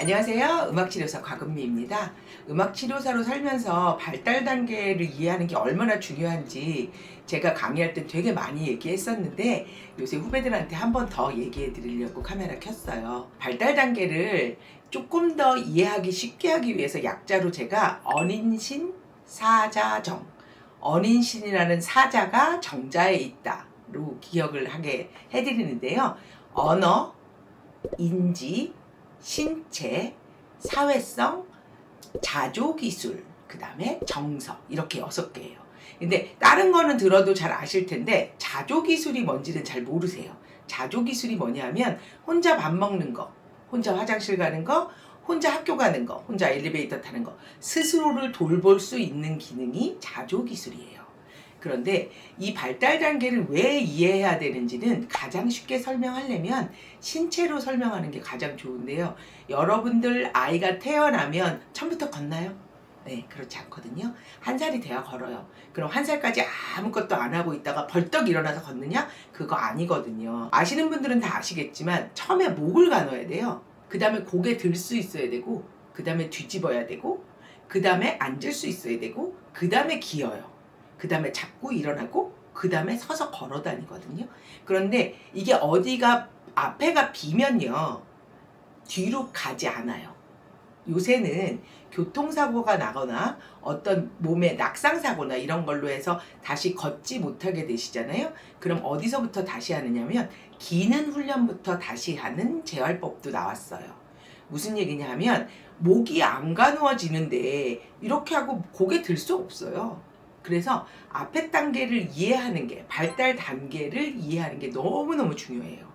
안녕하세요. 음악치료사 곽은미입니다. 음악치료사로 살면서 발달 단계를 이해하는 게 얼마나 중요한지 제가 강의할 때 되게 많이 얘기했었는데 요새 후배들한테 한 번 더 얘기해 드리려고 카메라 켰어요. 발달 단계를 조금 더 이해하기 쉽게 하기 위해서 약자로 제가 언인신, 사자정, 언인신이라는 사자가 정자에 있다로 기억을 하게 해드리는데요. 언어, 인지, 신체, 사회성, 자조기술, 그 다음에 정서, 이렇게 6개예요. 근데 다른 거는 들어도 잘 아실 텐데 자조기술이 뭔지는 잘 모르세요. 자조기술이 뭐냐면 혼자 밥 먹는 거, 혼자 화장실 가는 거, 혼자 학교 가는 거, 혼자 엘리베이터 타는 거, 스스로를 돌볼 수 있는 기능이 자조기술이에요. 그런데 이 발달 단계를 왜 이해해야 되는지는 가장 쉽게 설명하려면 신체로 설명하는 게 가장 좋은데요. 여러분들 아이가 태어나면 처음부터 걷나요? 네, 그렇지 않거든요. 1살이 돼야 걸어요. 그럼 1살까지 아무것도 안 하고 있다가 벌떡 일어나서 걷느냐? 그거 아니거든요. 아시는 분들은 다 아시겠지만 처음에 목을 가눠야 돼요. 그 다음에 고개 들 수 있어야 되고, 그 다음에 뒤집어야 되고, 그 다음에 앉을 수 있어야 되고, 그 다음에 기어요. 그 다음에 잡고 일어나고, 그 다음에 서서 걸어 다니거든요. 그런데 이게 어디가 앞에가 비면요, 뒤로 가지 않아요. 요새는 교통사고가 나거나 어떤 몸에 낙상사고나 이런 걸로 해서 다시 걷지 못하게 되시잖아요. 그럼 어디서부터 다시 하느냐면 기는 훈련부터 다시 하는 재활법도 나왔어요. 무슨 얘기냐 하면 목이 안 가누어지는데 이렇게 하고 고개 들 수 없어요. 그래서 앞에 단계를 이해하는 게, 발달 단계를 이해하는 게 너무너무 중요해요.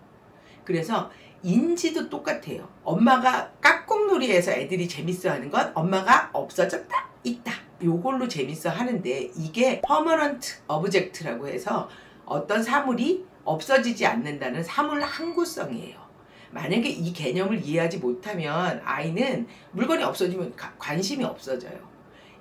그래서 인지도 똑같아요. 엄마가 깍꿍놀이에서 애들이 재밌어 하는 건 엄마가 없어졌다, 있다, 요걸로 재밌어 하는데, 이게 퍼머넌트 어브젝트라고 해서 어떤 사물이 없어지지 않는다는 사물 항구성이에요. 만약에 이 개념을 이해하지 못하면 아이는 물건이 없어지면 관심이 없어져요.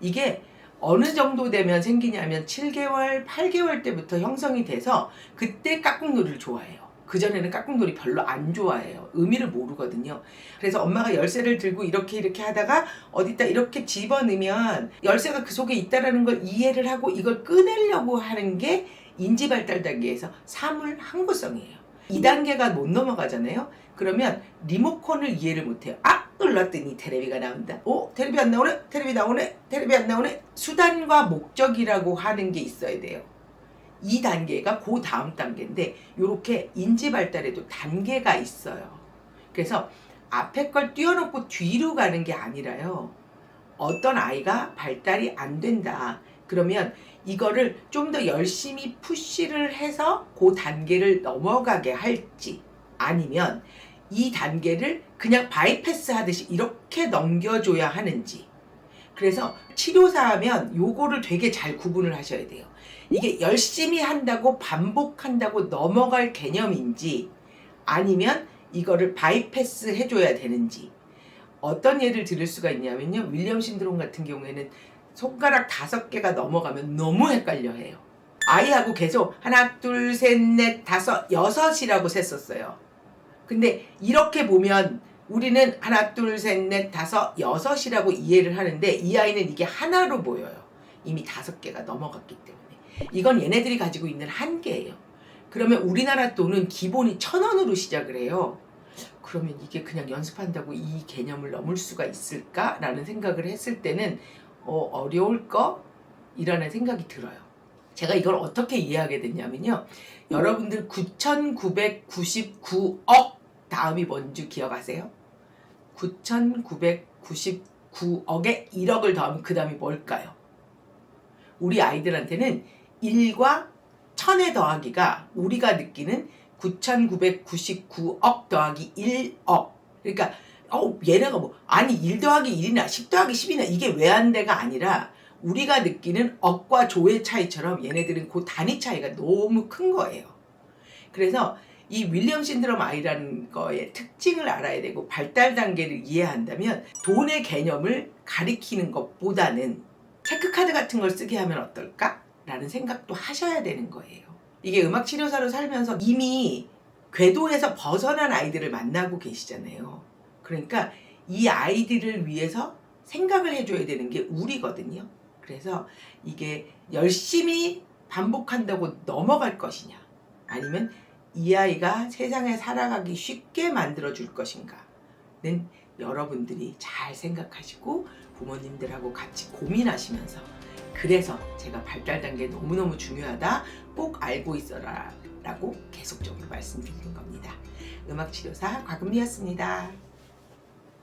이게 어느 정도 되면 생기냐면 7개월, 8개월 때부터 형성이 돼서 그때 깍꿍놀이를 좋아해요. 그전에는 깍꿍놀이 별로 안 좋아해요. 의미를 모르거든요. 그래서 엄마가 열쇠를 들고 이렇게 하다가 어디다 이렇게 집어넣으면 열쇠가 그 속에 있다라는 걸 이해를 하고 이걸 꺼내려고 하는 게 인지발달 단계에서 사물 항구성이에요. 2단계가 못 넘어가잖아요. 그러면 리모컨을 이해를 못해요. 눌렀더니 테레비가 나온다. 테레비 안 나오네? 테레비 나오네? 테레비 안 나오네? 수단과 목적이라고 하는 게 있어야 돼요. 이 단계가 그 다음 단계인데, 이렇게 인지 발달에도 단계가 있어요. 그래서 앞에 걸 띄워놓고 뒤로 가는 게 아니라요. 어떤 아이가 발달이 안 된다. 그러면 이거를 좀 더 열심히 푸시를 해서 그 단계를 넘어가게 할지, 아니면 이 단계를 그냥 바이패스 하듯이 이렇게 넘겨줘야 하는지. 그래서 치료사 하면 요거를 되게 잘 구분을 하셔야 돼요. 이게 열심히 한다고 반복한다고 넘어갈 개념인지, 아니면 이거를 바이패스 해줘야 되는지. 어떤 예를 들을 수가 있냐면요, 윌리엄 신드롬 같은 경우에는 손가락 5개가 넘어가면 너무 헷갈려 해요. 아이하고 계속 하나, 둘, 셋, 넷, 다섯, 6이라고 셌었어요. 근데 이렇게 보면 우리는 하나, 둘, 셋, 넷, 다섯, 6이라고 이해를 하는데, 이 아이는 이게 하나로 보여요. 이미 5개가 넘어갔기 때문에. 이건 얘네들이 가지고 있는 한계예요. 그러면 우리나라 돈은 기본이 1,000원으로 시작을 해요. 그러면 이게 그냥 연습한다고 이 개념을 넘을 수가 있을까라는 생각을 했을 때는 어려울 거? 이라는 생각이 들어요. 제가 이걸 어떻게 이해하게 됐냐면요, 여러분들 9,999억 다음이 뭔지 기억하세요? 9,999억에 1억을 더하면 그 다음이 뭘까요? 우리 아이들한테는 1과 1,000의 더하기가 우리가 느끼는 9,999억 더하기 1억. 그러니까 얘네가 아니 1 더하기 1이나 10 더하기 10이나 이게 왜 안 돼가 아니라, 우리가 느끼는 억과 조의 차이처럼 얘네들은 그 단위 차이가 너무 큰 거예요. 그래서 이 윌리엄 신드롬 아이라는 거의 특징을 알아야 되고, 발달 단계를 이해한다면 돈의 개념을 가리키는 것보다는 체크카드 같은 걸 쓰게 하면 어떨까? 라는 생각도 하셔야 되는 거예요. 이게 음악치료사로 살면서 이미 궤도에서 벗어난 아이들을 만나고 계시잖아요. 그러니까 이 아이들을 위해서 생각을 해줘야 되는 게 우리거든요. 그래서 이게 열심히 반복한다고 넘어갈 것이냐, 아니면 이 아이가 세상에 살아가기 쉽게 만들어줄 것인가는 여러분들이 잘 생각하시고 부모님들하고 같이 고민하시면서, 그래서 제가 발달 단계 너무너무 중요하다, 꼭 알고 있어라 라고 계속적으로 말씀드리는 겁니다. 음악치료사 곽은미였습니다.